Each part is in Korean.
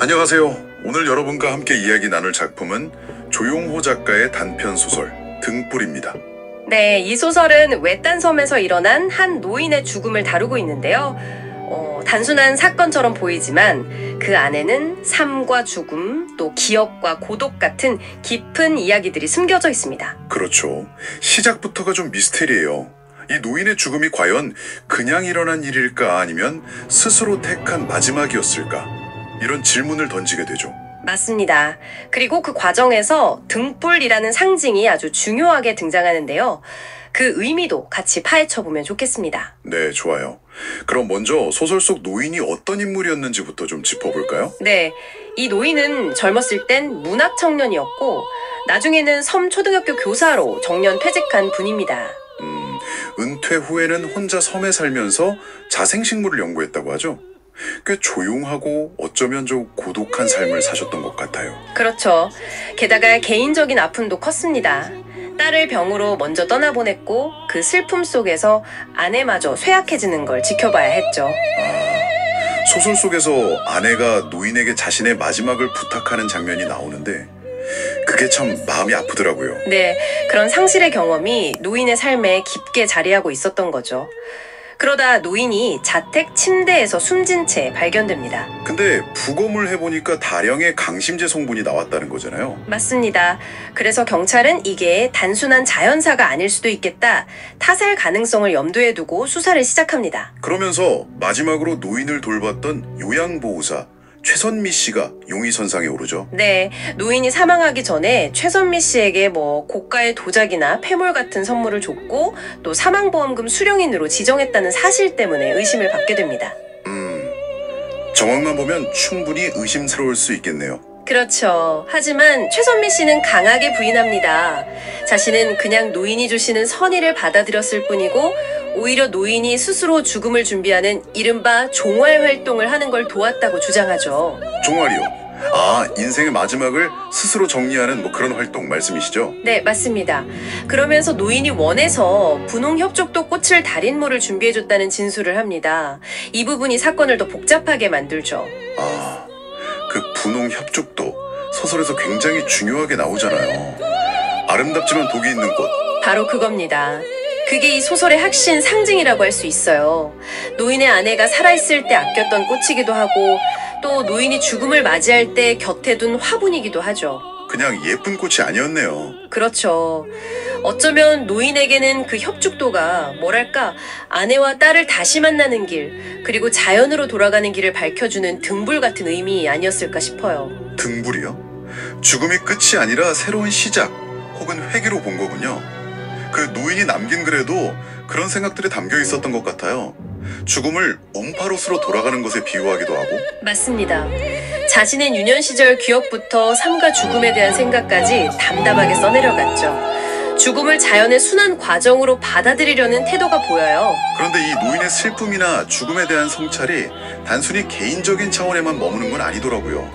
안녕하세요. 오늘 여러분과 함께 이야기 나눌 작품은 조용호 작가의 단편 소설 등불입니다. 네, 이 소설은 외딴 섬에서 일어난 한 노인의 죽음을 다루고 있는데요. 단순한 사건처럼 보이지만 그 안에는 삶과 죽음, 또 기억과 고독 같은 깊은 이야기들이 숨겨져 있습니다. 그렇죠. 시작부터가 좀 미스테리예요. 이 노인의 죽음이 과연 그냥 일어난 일일까 아니면 스스로 택한 마지막이었을까? 이런 질문을 던지게 되죠. 맞습니다. 그리고 그 과정에서 등불이라는 상징이 아주 중요하게 등장하는데요. 그 의미도 같이 파헤쳐보면 좋겠습니다. 네, 좋아요. 그럼 먼저 소설 속 노인이 어떤 인물이었는지부터 좀 짚어볼까요? 네, 이 노인은 젊었을 땐 문학 청년이었고 나중에는 섬 초등학교 교사로 정년 퇴직한 분입니다. 은퇴 후에는 혼자 섬에 살면서 자생식물을 연구했다고 하죠. 꽤 조용하고 어쩌면 좀 고독한 삶을 사셨던 것 같아요. 그렇죠. 게다가 개인적인 아픔도 컸습니다. 딸을 병으로 먼저 떠나보냈고 그 슬픔 속에서 아내마저 쇠약해지는 걸 지켜봐야 했죠. 소설 속에서 아내가 노인에게 자신의 마지막을 부탁하는 장면이 나오는데 그게 참 마음이 아프더라고요. 네, 그런 상실의 경험이 노인의 삶에 깊게 자리하고 있었던 거죠. 그러다 노인이 자택 침대에서 숨진 채 발견됩니다. 근데 부검을 해보니까 다량의 강심제 성분이 나왔다는 거잖아요. 맞습니다. 그래서 경찰은 이게 단순한 자연사가 아닐 수도 있겠다, 타살 가능성을 염두에 두고 수사를 시작합니다. 그러면서 마지막으로 노인을 돌봤던 요양보호사 최선미 씨가 용의선상에 오르죠. 네, 노인이 사망하기 전에 최선미 씨에게 고가의 도자기나 폐물 같은 선물을 줬고 또 사망보험금 수령인으로 지정했다는 사실 때문에 의심을 받게 됩니다. 정황만 보면 충분히 의심스러울 수 있겠네요. 그렇죠. 하지만 최선미 씨는 강하게 부인합니다. 자신은 그냥 노인이 주시는 선의를 받아들였을 뿐이고 오히려 노인이 스스로 죽음을 준비하는 이른바 종활 활동을 하는 걸 도왔다고 주장하죠. 종활이요? 인생의 마지막을 스스로 정리하는 그런 활동 말씀이시죠? 네, 맞습니다. 그러면서 노인이 원해서 분홍협족도 꽃을 달인모를 준비해줬다는 진술을 합니다. 이 부분이 사건을 더 복잡하게 만들죠. 그 분홍협족도 소설에서 굉장히 중요하게 나오잖아요. 아름답지만 독이 있는 꽃. 바로 그겁니다. 그게 이 소설의 핵심 상징이라고 할 수 있어요. 노인의 아내가 살아있을 때 아꼈던 꽃이기도 하고 또 노인이 죽음을 맞이할 때 곁에 둔 화분이기도 하죠. 그냥 예쁜 꽃이 아니었네요. 그렇죠. 어쩌면 노인에게는 그 협죽도가 뭐랄까 아내와 딸을 다시 만나는 길, 그리고 자연으로 돌아가는 길을 밝혀주는 등불 같은 의미 아니었을까 싶어요. 등불이요? 죽음이 끝이 아니라 새로운 시작 혹은 회개로 본 거군요. 그 노인이 남긴 글에도 그런 생각들이 담겨 있었던 것 같아요. 죽음을 음파로스로 돌아가는 것에 비유하기도 하고. 맞습니다. 자신의 유년 시절 기억부터 삶과 죽음에 대한 생각까지 담담하게 써내려갔죠. 죽음을 자연의 순환 과정으로 받아들이려는 태도가 보여요. 그런데 이 노인의 슬픔이나 죽음에 대한 성찰이 단순히 개인적인 차원에만 머무는 건 아니더라고요.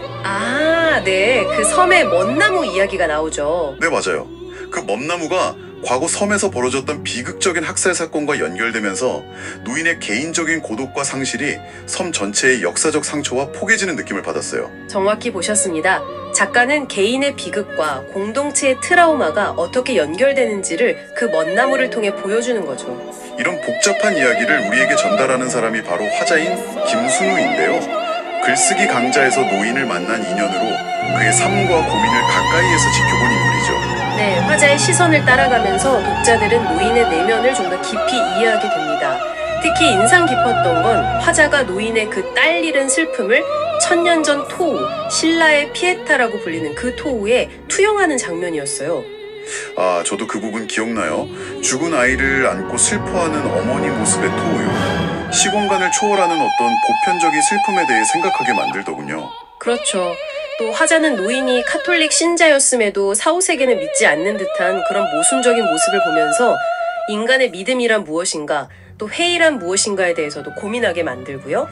네. 그 섬의 먼나무 이야기가 나오죠. 네, 맞아요. 그 먼나무가 과거 섬에서 벌어졌던 비극적인 학살 사건과 연결되면서 노인의 개인적인 고독과 상실이 섬 전체의 역사적 상처와 포개지는 느낌을 받았어요. 정확히 보셨습니다. 작가는 개인의 비극과 공동체의 트라우마가 어떻게 연결되는지를 그 먼나무를 통해 보여주는 거죠. 이런 복잡한 이야기를 우리에게 전달하는 사람이 바로 화자인 김순우인데요. 글쓰기 강좌에서 노인을 만난 인연으로 그의 삶과 고민을 가까이에서 지켜본 인물이죠. 네, 화자의 시선을 따라가면서 독자들은 노인의 내면을 좀 더 깊이 이해하게 됩니다. 특히 인상 깊었던 건 화자가 노인의 그 딸 잃은 슬픔을 천년 전 토우, 신라의 피에타라고 불리는 그 토우에 투영하는 장면이었어요. 저도 그 부분 기억나요. 죽은 아이를 안고 슬퍼하는 어머니 모습의 토우요. 시공간을 초월하는 어떤 보편적인 슬픔에 대해 생각하게 만들더군요. 그렇죠. 또 화자는 노인이 카톨릭 신자였음에도 사후세계는 믿지 않는 듯한 그런 모순적인 모습을 보면서 인간의 믿음이란 무엇인가, 또 회의란 무엇인가에 대해서도 고민하게 만들고요.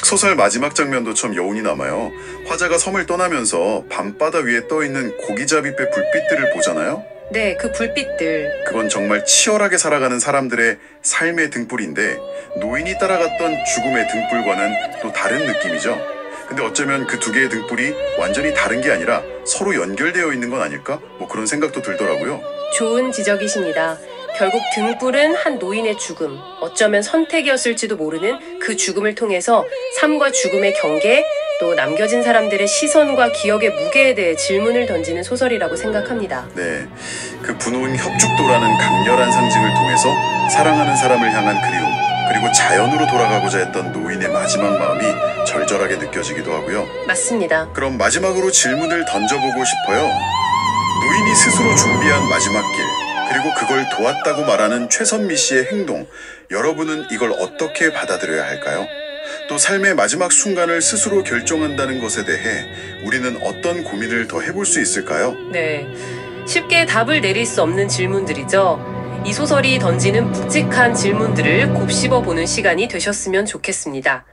소설 마지막 장면도 참 여운이 남아요. 화자가 섬을 떠나면서 밤바다 위에 떠있는 고기잡이배 불빛들을 보잖아요. 네, 그 불빛들. 그건 정말 치열하게 살아가는 사람들의 삶의 등불인데 노인이 따라갔던 죽음의 등불과는 또 다른 느낌이죠. 근데 어쩌면 그 두 개의 등불이 완전히 다른 게 아니라 서로 연결되어 있는 건 아닐까? 뭐 그런 생각도 들더라고요. 좋은 지적이십니다. 결국 등불은 한 노인의 죽음, 어쩌면 선택이었을지도 모르는 그 죽음을 통해서 삶과 죽음의 경계, 또 남겨진 사람들의 시선과 기억의 무게에 대해 질문을 던지는 소설이라고 생각합니다. 네, 그 분홍 협죽도라는 강렬한 상징을 통해서 사랑하는 사람을 향한 그리움, 그리고 자연으로 돌아가고자 했던 노인의 마지막 마음이 절절하게 느껴지기도 하고요. 맞습니다. 그럼 마지막으로 질문을 던져보고 싶어요. 노인이 스스로 준비한 마지막 길, 그리고 그걸 도왔다고 말하는 최선미 씨의 행동, 여러분은 이걸 어떻게 받아들여야 할까요? 또 삶의 마지막 순간을 스스로 결정한다는 것에 대해 우리는 어떤 고민을 더 해볼 수 있을까요? 네, 쉽게 답을 내릴 수 없는 질문들이죠. 이 소설이 던지는 묵직한 질문들을 곱씹어 보는 시간이 되셨으면 좋겠습니다.